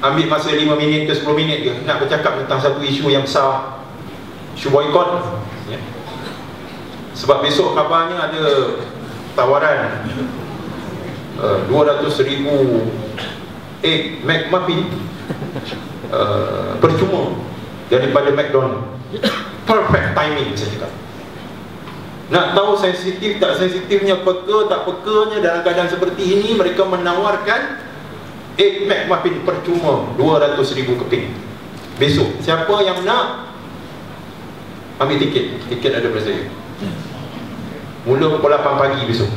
ambil masa 5 minit ke 10 minit ke nak bercakap tentang satu isu yang besar, isu boykot, ya. Sebab besok kabarnya ada tawaran 200,000 egg McMuffin percuma daripada McDonald. Perfect timing, saya cakap. Nak tahu sensitif tak sensitifnya, peka tak pekanya dalam keadaan seperti ini, mereka menawarkan egg McMuffin percuma 200,000 keping. Besok siapa yang nak ambil tiket, tiket ada pada saya. Mula pukul 8 pagi besok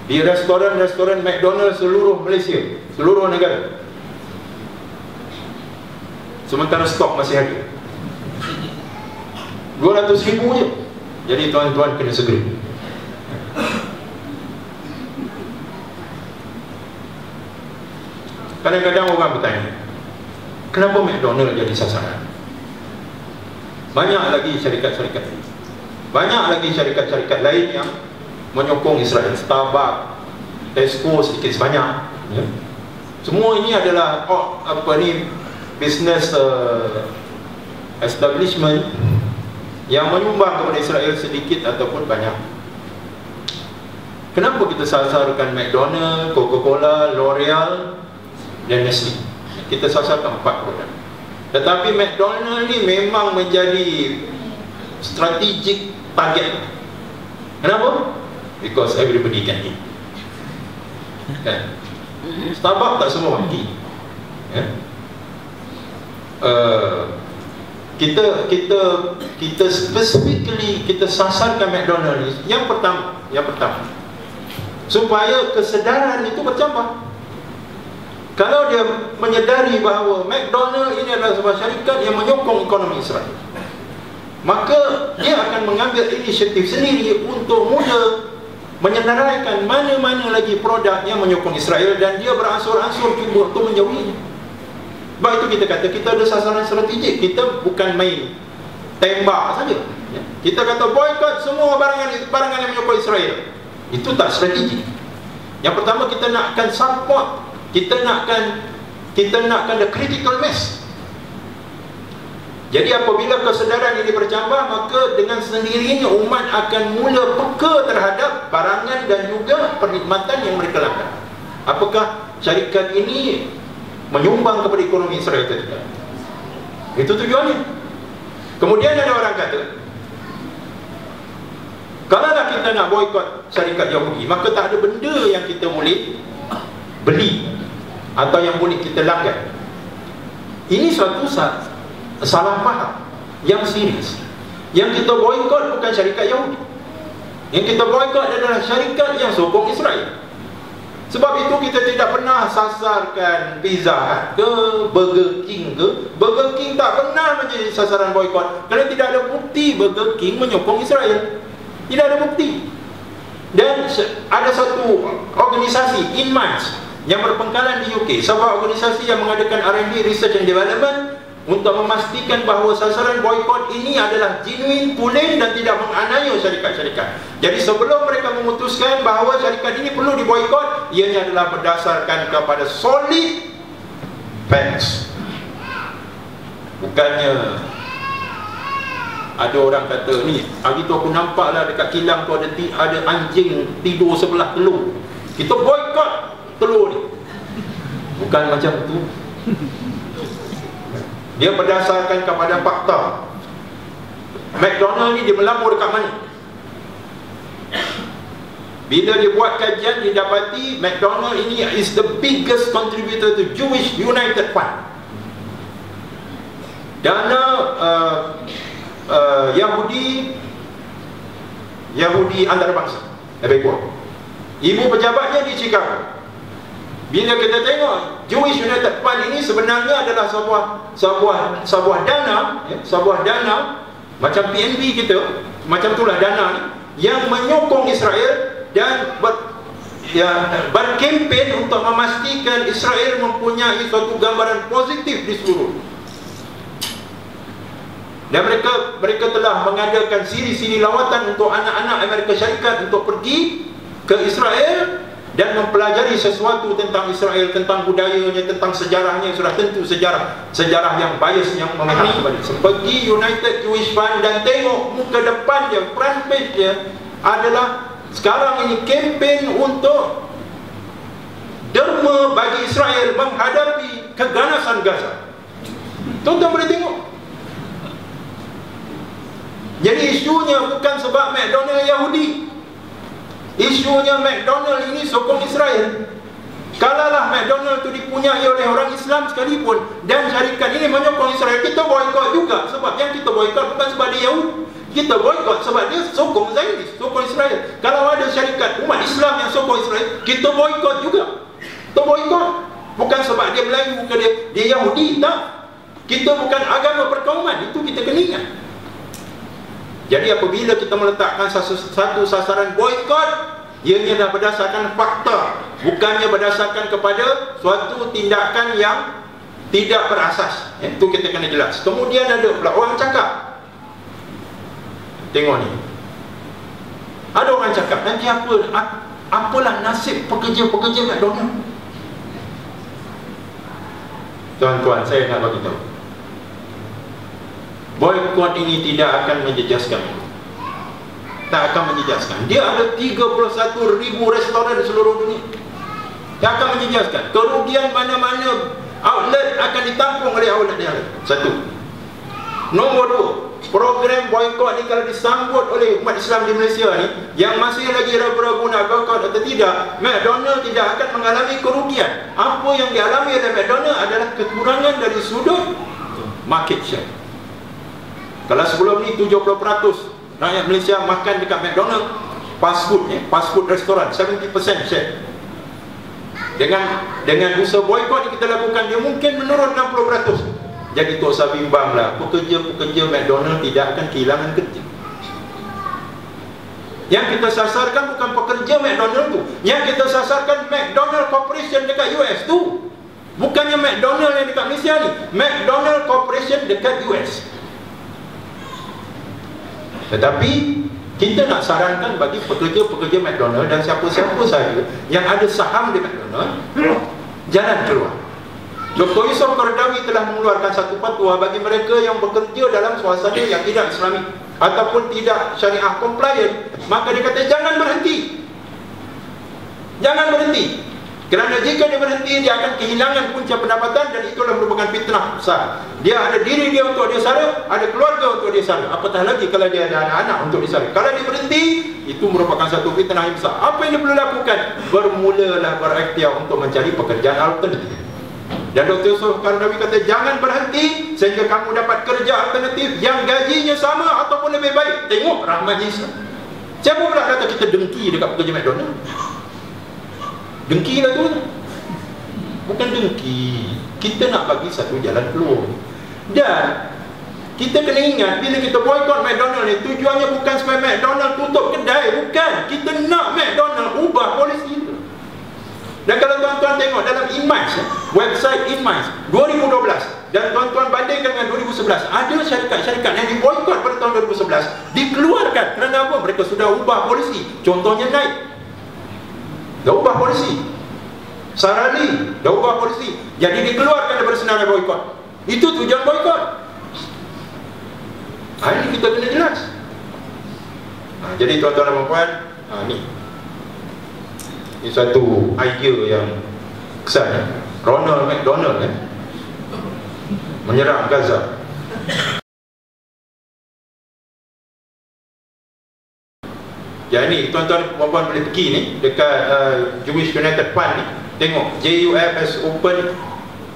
di restoran-restoran McDonald seluruh Malaysia, seluruh negara. Sementara stok masih ada 200,000 je. Jadi tuan-tuan kena segera. Kadang-kadang orang bertanya, kenapa McDonald jadi sasaran? Banyak lagi syarikat-syarikat lain yang menyokong Israel. Starbucks, Tesco sedikit sebanyak, ya. Semua ini adalah business establishment yang menyumbang kepada Israel sedikit ataupun banyak. Kenapa kita sasarkan McDonald, Coca-Cola, L'Oreal dan Nestle? Kita sasarkan 4 produk. Tetapi McDonald ni memang menjadi strategic target. Kenapa? Because everybody can eat, kan? Starbucks tak semua mati, ya? Kita specifically kita sasarkan McDonald ni. Yang pertama supaya kesedaran itu bertambah. Kalau dia menyedari bahawa McDonald ini adalah sebuah syarikat yang menyokong ekonomi Israel, maka dia akan mengambil inisiatif sendiri untuk mula menyenaraikan mana-mana lagi produk yang menyokong Israel, dan dia beransur-ansur cuba untuk menjauhinya. Sebab itu kita kata kita ada sasaran strategik. Kita bukan main tembak saja, ya. Kita kata boykot semua barangan yang menyokong Israel. Itu tak strategik. Yang pertama, kita nakkan support, kita nakkan the critical mass. Jadi apabila kesedaran ini bercambah, maka dengan sendirinya umat akan mula peka terhadap barangan dan juga perkhidmatan yang mereka lakukan. Apakah syarikat ini menyumbang kepada ekonomi Israel atau tidak? Itu tujuannya. Kemudian ada orang kata, kalaulah kita nak boykot syarikat Yahudi, maka tak ada benda yang kita boleh beli atau yang boleh kita langgan. Ini suatu salah faham yang serius. Yang kita boykot bukan syarikat Yahudi. Yang kita boykot adalah syarikat yang sokong Israel. Sebab itu kita tidak pernah sasarkan Pizza Hut ke Burger King ke. Burger King tak pernah menjadi sasaran boykot kerana tidak ada bukti Burger King menyokong Israel. Tidak ada bukti. Dan ada satu organisasi, Inmans, yang berpangkalan di UK, sebuah organisasi yang mengadakan R&D, Research and Development, untuk memastikan bahawa sasaran boykot ini adalah genuine, tulen dan tidak menganiaya syarikat-syarikat. Jadi sebelum mereka memutuskan bahawa syarikat ini perlu diboykot, ianya adalah berdasarkan kepada solid facts. Bukannya ada orang kata, ni hari tu aku nampak lah dekat kilang tu ada anjing tidur sebelah telur, kita boykot telur ni. Bukan macam tu. Dia berdasarkan kepada fakta. McDonald ni dia melambur dekat mana? Bila dia buat kajian, dia dapati McDonald ini is the biggest contributor to Jewish United Fund. Dana Yahudi antarabangsa, lebih kurang. Ibu pejabatnya di Chicago. Bila kita tengok Jewish United Fund ini sebenarnya adalah sebuah dana, ya, sebuah dana macam PNB kita, macam itulah dana ni yang menyokong Israel dan berkempen untuk memastikan Israel mempunyai suatu gambaran positif di seluruh. Dan mereka telah mengadakan siri-siri lawatan untuk anak-anak Amerika Syarikat untuk pergi ke Israel dan mempelajari sesuatu tentang Israel, tentang budayanya, tentang sejarahnya, sudah tentu sejarah yang bias yang memihak kepada Islam. Pergi United Jewish Fund dan tengok muka depan dia, front page dia adalah sekarang ini kempen untuk derma bagi Israel menghadapi keganasan Gaza. Tuan-tuan boleh tengok. Jadi isunya bukan sebab McDonald Yahudi. Isunya McDonald ini sokong Israel. Kalaulah McDonald itu dipunyai oleh orang Islam sekalipun dan syarikat ini menyokong Israel, kita boykot juga. Sebab yang kita boykot bukan sebab dia Yahudi, kita boykot sebab dia sokong Zionis, sokong Israel. Kalau ada syarikat umat Islam yang sokong Israel, kita boykot juga. Kita boykot bukan sebab dia Melayu ke dia Yahudi, tak. Kita bukan agama perkauman, itu kita kena ingat. Jadi apabila kita meletakkan satu sasaran boykot, ianya dah berdasarkan fakta, bukannya berdasarkan kepada suatu tindakan yang tidak berasas. Itu kita kena jelas. Kemudian ada pula orang cakap, tengok ni, ada orang cakap, nanti apalah nasib pekerja-pekerja McDonald. Tuan-tuan, saya nak bagi tahu, boykot ini tidak akan menjejaskan. Tak akan menjejaskan. Dia ada 31,000 restoran di seluruh dunia. Tak akan menjejaskan. Kerugian mana-mana outlet akan ditampung oleh outlet yang lain. Satu. Nombor dua, program boykot ni kalau disambut oleh umat Islam di Malaysia ni, yang masih lagi ragu-ragu nak boykot atau tidak, McDonald tidak akan mengalami kerugian. Apa yang dialami oleh McDonald adalah kekurangan dari sudut market share. Kalau sebelum ni 70% rakyat Malaysia makan dekat McDonald, fast food restoran, 70% share. Dengan usaha boykot yang kita lakukan, dia mungkin menurun 60%. Jadi tak usah bimbanglah, pekerja-pekerja McDonald tidak akan kehilangan kerja. Yang kita sasarkan bukan pekerja McDonald tu, yang kita sasarkan McDonald Corporation dekat US tu. Bukannya McDonald yang dekat Malaysia ni, McDonald Corporation dekat US. Tetapi kita nak sarankan bagi pekerja-pekerja McDonald dan siapa-siapa saja yang ada saham di McDonald, jalan keluar. Dr. Yusof Qaradawi telah mengeluarkan satu fatwa bagi mereka yang bekerja dalam suasana yang tidak Islami ataupun tidak syariah compliant. Maka dia kata jangan berhenti. Jangan berhenti. Kerana jika dia berhenti, dia akan kehilangan punca pendapatan dan itulah merupakan fitnah besar. Dia ada diri dia untuk dia sara, ada keluarga untuk dia sara. Apatah lagi kalau dia ada anak-anak untuk dia sara. Kalau dia berhenti, itu merupakan satu fitnah yang besar. Apa yang dia perlu lakukan? Bermulalah berikhtiar untuk mencari pekerjaan alternatif. Dan Dr. Yusof Qaradawi kata jangan berhenti sehingga kamu dapat kerja alternatif yang gajinya sama ataupun lebih baik. Tengok rahmatnya Islam. Siapa pula kata kita dengki dekat pekerja McDonald? Dengki lah tu. Bukan dengki. Kita nak bagi satu jalan keluar. Dan kita kena ingat, bila kita boykot McDonald ni, tujuannya bukan supaya McDonald tutup kedai. Bukan. Kita nak McDonald ubah polisi itu. Dan kalau tuan-tuan tengok dalam IMAIS, website IMAIS 2012, dan tuan-tuan bandingkan dengan 2011, ada syarikat-syarikat yang diboykot pada tahun 2011 dikeluarkan. Kerana apa? Mereka sudah ubah polisi. Contohnya Nike, dah ubah polisi. Sarali, dah ubah polisi. Jadi dikeluarkan daripada senarai boykot. Itu tujuan boykot. Ini kita kena jelas. Jadi tuan-tuan dan puan-puan, ini satu idea yang kesan. Ronald McDonald menyerang Gaza. Ya, ini tuan-tuan puan-puan boleh pergi ni dekat Jewish United Fund ni. Tengok, JUF has opened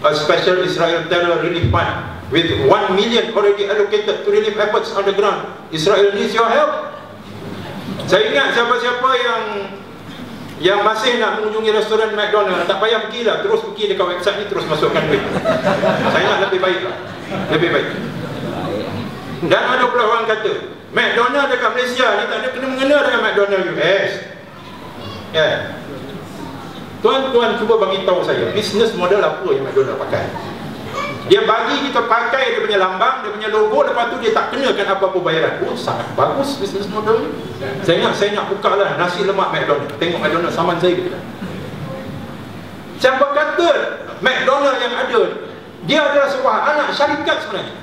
a special Israel Terror Relief Fund with 1 million already allocated to relief efforts on the ground. Israel needs your help. Saya ingat siapa-siapa yang masih nak mengunjungi restoran McDonald, tak payah pergilah, terus pergi dekat website ni, terus masukkan duit. Saya nak lebih baik lah. Lebih baik. Dan ada pula orang kata McDonald dekat Malaysia ni tak ada kena-mengena dengan McDonald US. Tuan-tuan cuba bagi tahu saya, bisnes model apa yang McDonald pakai? Dia bagi kita pakai dia punya lambang, dia punya logo, lepas tu dia tak kenakan apa-apa bayaran. Oh, sangat bagus bisnes model ni. Saya nak buka lah nasi lemak McDonald. Tengok McDonald saman saya gitu. McDonald yang ada, dia adalah sebuah anak syarikat sebenarnya.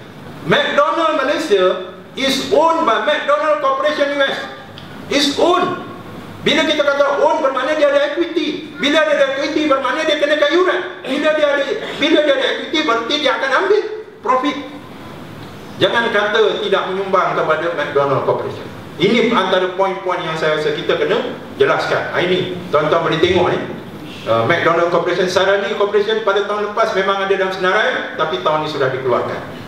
McDonald Malaysia is owned by McDonald Corporation US. Is owned. Bila kita kata own bermakna dia ada equity. Bila dia ada equity bermakna dia kena iuran. Bila dia ada equity berarti dia akan ambil profit. Jangan kata tidak menyumbang kepada McDonald Corporation. Ini antara poin-poin yang saya rasa kita kena jelaskan. Ini tuan-tuan boleh tengok ni. McDonald Corporation, Sarani Corporation pada tahun lepas memang ada dalam senarai, tapi tahun ini sudah dikeluarkan.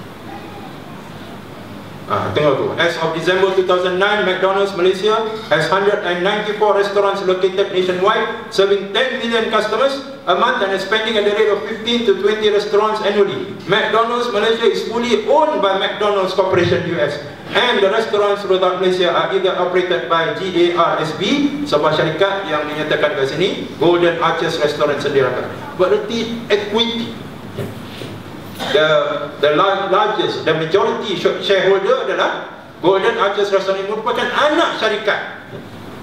Tengok tu. As of December 2009, McDonald's Malaysia has 194 restaurants located nationwide, serving 10 million customers a month and expanding at the rate of 15 to 20 restaurants annually. McDonald's Malaysia is fully owned by McDonald's Corporation US, and the restaurants throughout Malaysia are either operated by GARSB, sebuah syarikat yang dinyatakan kat sini, Golden Arches Restaurant Sendirian. Berarti equity. The largest, the majority shareholder adalah Golden Arches Restaurant, merupakan anak syarikat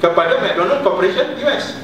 kepada McDonald Corporation US.